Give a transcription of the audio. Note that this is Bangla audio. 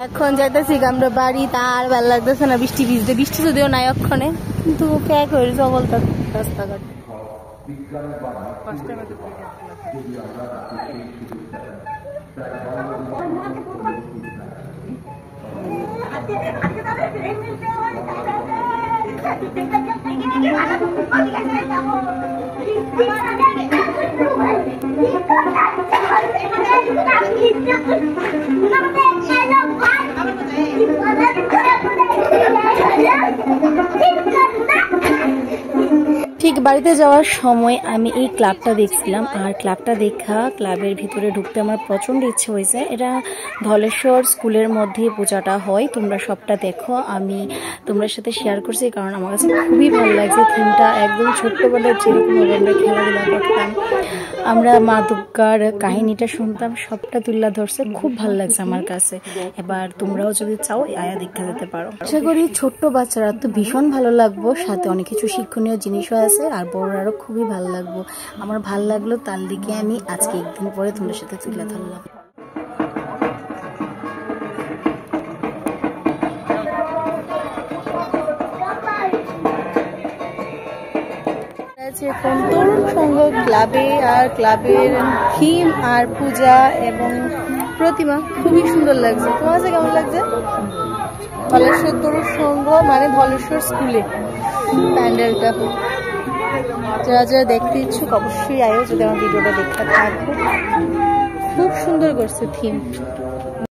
এখন যাইতেছি আমরা বাড়ি, তার ভালো লাগতেছে না, বৃষ্টি ভিজতে। বৃষ্টি যদিও নাই অক্ষণে, কিন্তু প্যাক হয়ে অবস্থা রাস্তাঘাট। ঠিক বাড়িতে যাওয়ার সময় আমি এই ক্লাবটা দেখছিলাম, আর ক্লাবটা দেখা ক্লাবের ভিতরে ঢুকতে আমার প্রচন্ড ইচ্ছে হয়েছে। এটা ধলেশ্বর স্কুলের মধ্যে পূজাটা হয়, তোমরা সবটা দেখো। আমি তোমাদের সাথে শেয়ার করছি কারণ আমার কাছে খুবই ভালো লাগছে থিমটা। একদম ছোট্টবেলায় যেরকম আমরা খেলাধুলা করতাম, আমরা মা দুর্গার কাহিনীটা শুনতাম, সবটা তুলে ধরছে, খুব ভালো লাগছে আমার কাছে। এবার তোমরাও যদি চাও আয়া দেখতে যেতে পারো। আশা করি ছোট্ট বাচ্চারা তো ভীষণ ভালো লাগবো, সাথে অনেক কিছু শিক্ষণীয় জিনিসও আছে, আর বড়রারও খুবই ভালো লাগবো। আমার ভালো লাগলো, তার দিকে আমি আজকে একদিন পরে তোমাদের সাথে তুলে ধরলাম। এখন তরুণ সংঘ ক্লাবে, আর ক্লাবের থিম আর পূজা এবং প্রতিমা খুবই সুন্দর লাগছে। তোমার কাছে কেমন লাগছে? ধলেশ্বর তরুণ সংঘ মানে ধলেশ্বর স্কুলে প্যান্ডেলটা। যারা যারা দেখতে ইচ্ছুক অবশ্যই আয়ো, যদি আমার ভিডিওটা দেখতে থাকো। খুব সুন্দর করছে থিম।